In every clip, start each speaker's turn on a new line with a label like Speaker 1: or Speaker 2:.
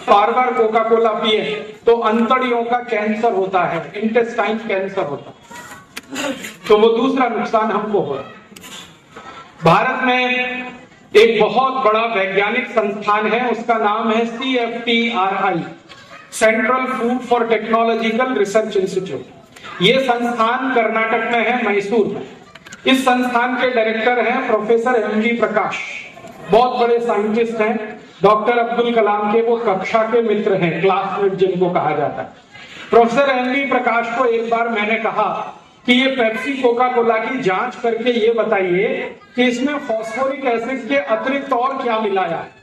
Speaker 1: बार बार Coca Cola पिए तो अंतड़ियों का कैंसर होता है, इंटेस्टाइन कैंसर होता है, तो वो दूसरा नुकसान हमको हो रहा है। भारत में एक बहुत बड़ा वैज्ञानिक संस्थान है, उसका नाम है CFTRI, central food for technological research institute. ये संस्थान कर्नाटक में है, मैसूर में। इस संस्थान के डायरेक्टर हैं प्रोफेसर MV प्रकाश, बहुत बड़े साइंटिस्ट हैं, डॉक्टर अब्दुल कलाम के वो कक्षा के मित्र हैं, क्लासमेट जिनको कहा जाता है। प्रोफेसर MV प्रकाश को एक बार मैंने कहा कि ये पेप्सी कोका कोला की जांच करके ये बताइए कि इसमें फास्फोरिक एसिड के अतिरिक्त और क्या मिलाया है।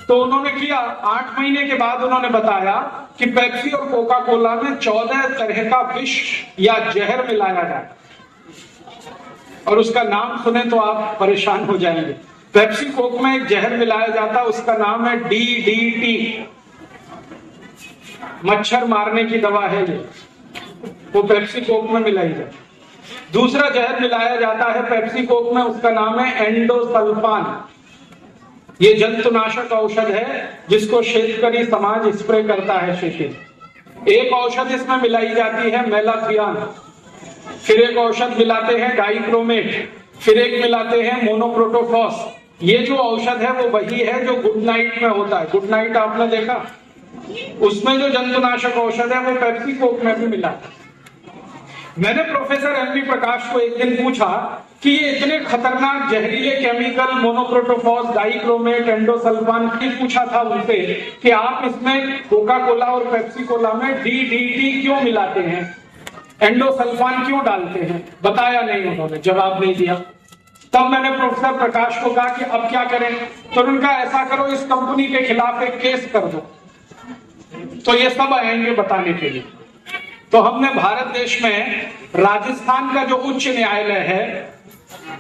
Speaker 1: तो उन्होंने किया, 8 महीने के बाद उन्होंने बताया कि पेप्सी और कोका कोला में 14 तरह का विष या जहर मिलाया जाता है, और उसका नाम सुने तो आप परेशान हो जाएंगे। पेप्सी कोक में एक जहर मिलाया जाता है, उसका नाम है DDT, मच्छर मारने की दवा है ये, वो पेप्सी कोक में मिलाई जाती। दूसरा जहर मिलाया जाता है पेप्सी कोक में, उसका नाम है एंडोसल्फान। ये जंतुनाशक औषध है जिसको शेतकरी समाज स्प्रे करता है शेती। एक औषध इसमें मिलाई जाती है मेलाथियान, फिर एक औषध मिलाते हैं डाइक्रोमेट, फिर एक मिलाते हैं मोनोक्रोटोफॉस। ये जो औषध है वो वही है जो गुड नाइट में होता है। गुड नाइट आपने देखा, उसमें जो जंतुनाशक औषध है वो पेप्सी कोक में भी मिला है। मैंने प्रोफेसर MV प्रकाश को एक दिन पूछा कि ये इतने खतरनाक जहरीले केमिकल मोनोक्रोटोफॉस, डाइक्रोमेट, एंडोसल्फान, की पूछा था उनसे कि आप इसमें कोका कोला और पेप्सी कोला में DDT क्यों मिलाते हैं, एंडोसल्फान क्यों डालते हैं? बताया नहीं, उन्होंने जवाब नहीं दिया। तब मैंने प्रोफेसर प्रकाश को कहा कि अब क्या करें, तो उनका ऐसा करो, इस कंपनी के खिलाफ एक केस कर दो। तो ये सब आएंगे बताने के लिए। तो हमने भारत देश में राजस्थान का जो उच्च न्यायालय है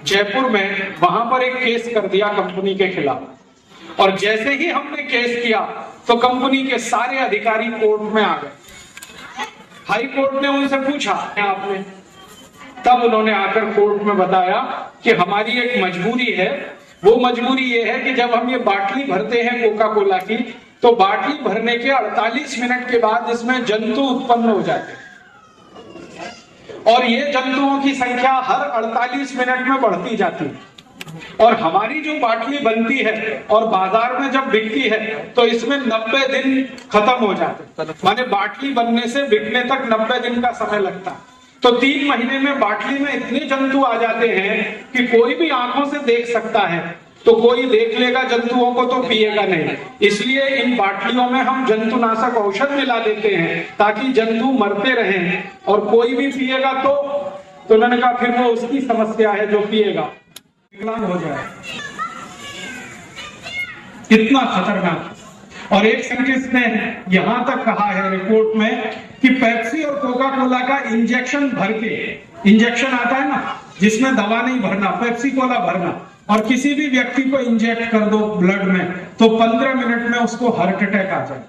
Speaker 1: जयपुर में, वहां पर एक केस कर दिया कंपनी के खिलाफ। और जैसे ही हमने केस किया तो कंपनी के सारे अधिकारी कोर्ट में आ गए। हाई कोर्ट ने उनसे पूछा आपने, तब उन्होंने आकर कोर्ट में बताया कि हमारी एक मजबूरी है। वो मजबूरी ये है कि जब हम ये बाटली भरते हैं कोका कोला की, तो बाटली भरने के 48 मिनट के बाद इसमें जंतु उत्पन्न हो जाते हैं, और ये जंतुओं की संख्या हर 48 मिनट में बढ़ती जाती है। और हमारी जो बाटली बनती है और बाजार में जब बिकती है तो इसमें 90 दिन खत्म हो जाते हैं, माने बाटली बनने से बिकने तक 90 दिन का समय लगता है। तो 3 महीने में बाटली में इतने जंतु आ जाते हैं कि कोई भी आंखों से देख सकता है, तो कोई देख लेगा जंतुओं को तो पिएगा नहीं। इसलिए इन बाटलियों में हम जंतुनाशक औषध मिला देते हैं ताकि जंतु मरते रहें, और कोई भी पिएगा तो उन्होंने कहा फिर वो उसकी समस्या है जो पिएगा विकलांग हो जाए। कितना खतरनाक। और एक साइंटिस्ट ने यहां तक कहा है रिपोर्ट में कि पेप्सी और कोका कोला का इंजेक्शन भर के, इंजेक्शन आता है ना जिसमें दवा नहीं भरना, पेप्सी कोला भरना, और किसी भी व्यक्ति को इंजेक्ट कर दो ब्लड में तो 15 मिनट में उसको हार्ट अटैक आ जाए।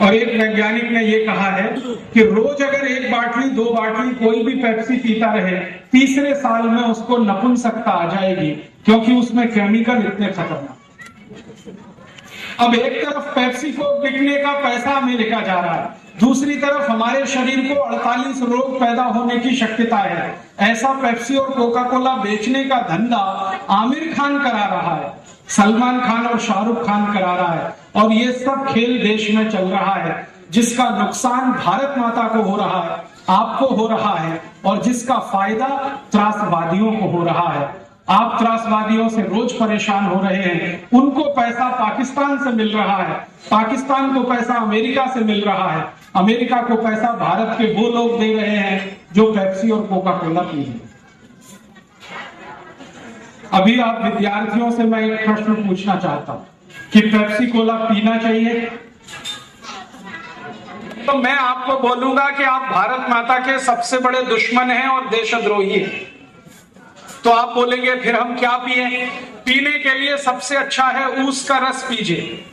Speaker 1: और एक वैज्ञानिक ने ये कहा है कि रोज अगर 1 बाटली 2 बाटली कोई भी पेप्सी पीता रहे, तीसरे साल में उसको नपुंसकता आ जाएगी, क्योंकि उसमें केमिकल इतने खतरनाक। अब एक तरफ पेप्सी को बिकने का पैसा अमेरिका जा रहा है, दूसरी तरफ हमारे शरीर को 48 रोग पैदा होने की शक्यता है। ऐसा पेप्सी और कोका कोला बेचने का धंधा आमिर खान करा रहा है, सलमान खान और शाहरुख खान करा रहा है, और ये सब खेल देश में चल रहा है, जिसका नुकसान भारत माता को हो रहा है, आपको हो रहा है, और जिसका फायदा त्रासवादियों को हो रहा है। आप त्रासवादियों से रोज परेशान हो रहे हैं, उनको पैसा पाकिस्तान से मिल रहा है, पाकिस्तान को पैसा अमेरिका से मिल रहा है, अमेरिका को पैसा भारत के वो लोग दे रहे हैं जो पेप्सी और कोका कोला पी रहे हैं। अभी आप विद्यार्थियों से मैं एक प्रश्न पूछना चाहता हूं कि पेप्सी कोला पीना चाहिए? तो मैं आपको बोलूंगा कि आप भारत माता के सबसे बड़े दुश्मन हैं और देशद्रोही हैं। तो आप बोलेंगे फिर हम क्या पिए? पीने के लिए सबसे अच्छा है ऊस का रस पीजिए,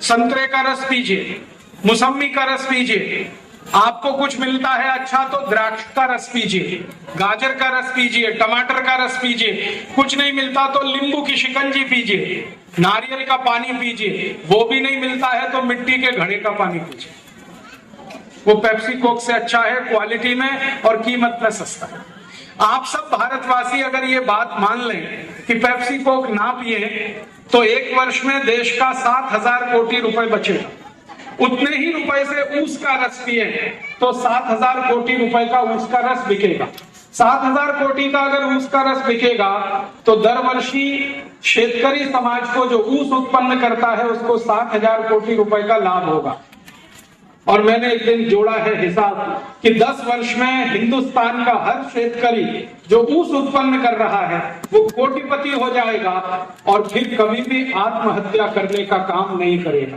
Speaker 1: संतरे का रस पीजिए, मौसम्मी का रस पीजिए, आपको कुछ मिलता है अच्छा तो द्राक्ष का रस पीजिए, गाजर का रस पीजिए, टमाटर का रस पीजिए। कुछ नहीं मिलता तो नींबू की शिकंजी पीजिए, नारियल का पानी पीजिए। वो भी नहीं मिलता है तो मिट्टी के घड़े का पानी पीजिए। वो पेप्सी कोक से अच्छा है क्वालिटी में और कीमत में सस्ता है। आप सब भारतवासी अगर ये बात मान लें कि पेप्सी कोक ना पिए तो एक वर्ष में देश का 7,000 कोटी रुपए बचेगा। उतने ही रुपए से ऊस का रस पिए तो 7,000 कोटी रुपए का ऊस का रस बिकेगा। 7,000 कोटी का अगर ऊस का रस बिकेगा तो दर वर्षी शेतकरी समाज को जो ऊस उत्पन्न करता है उसको 7,000 कोटी रुपए का लाभ होगा। और मैंने एक दिन जोड़ा है हिसाब कि 10 वर्ष में हिंदुस्तान का हर शेतकरी जो ऊस उत्पन्न कर रहा है वो कोटिपति हो जाएगा और फिर कभी भी आत्महत्या करने का काम नहीं करेगा।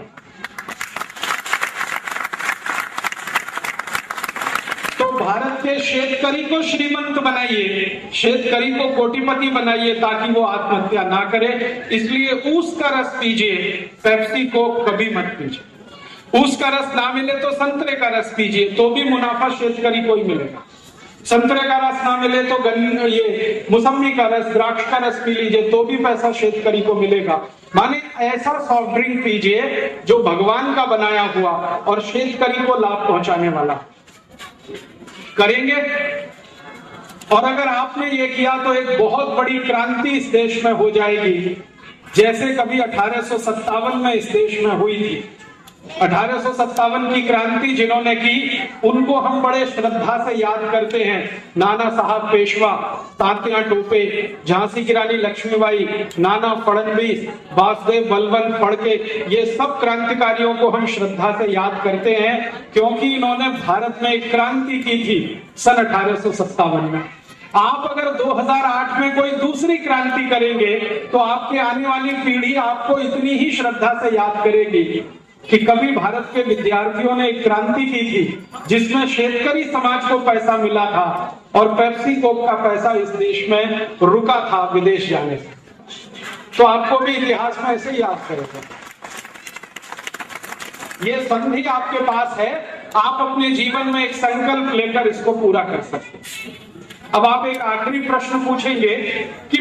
Speaker 1: तो भारत के शेतकरी को श्रीमंत बनाइए, शेतकरी को कोटिपति बनाइए ताकि वो आत्महत्या ना करे। इसलिए ऊस का रस पीजिए, पेप्सी को कभी मत पीजिए। ऊस का रस ना मिले तो संतरे का रस पीजिए, तो भी मुनाफा शेतकरी को ही मिलेगा। संतरे का रस ना मिले तो ये मौसमी का रस, द्राक्ष का रस पी लीजिए, तो भी पैसा शेतकरी को मिलेगा। माने ऐसा सॉफ्ट ड्रिंक पीजिए जो भगवान का बनाया हुआ और शेतकरी को लाभ पहुंचाने वाला। करेंगे? और अगर आपने ये किया तो एक बहुत बड़ी क्रांति इस देश में हो जाएगी, जैसे कभी 1857 में इस देश में हुई थी। 1857 की क्रांति जिन्होंने की उनको हम बड़े श्रद्धा से याद करते हैं। नाना साहब पेशवा, तात्या टोपे, झांसी की रानी लक्ष्मीबाई, नाना फडणवीस, वासुदेव बलवंत फड़के, ये सब क्रांतिकारियों को हम श्रद्धा से याद करते हैं क्योंकि इन्होंने भारत में एक क्रांति की थी सन 1857 में। आप अगर 2008 में कोई दूसरी क्रांति करेंगे तो आपके आने वाली पीढ़ी आपको इतनी ही श्रद्धा से याद करेगी कि कभी भारत के विद्यार्थियों ने एक क्रांति की थी जिसमें शेतकरी समाज को पैसा मिला था और पेप्सी कोक का पैसा इस देश में रुका था विदेश जाने से। तो आपको भी इतिहास में ऐसे याद करेगा। ये संधि आपके पास है, आप अपने जीवन में एक संकल्प लेकर इसको पूरा कर सकते हैं। अब आप एक आखिरी प्रश्न पूछेंगे कि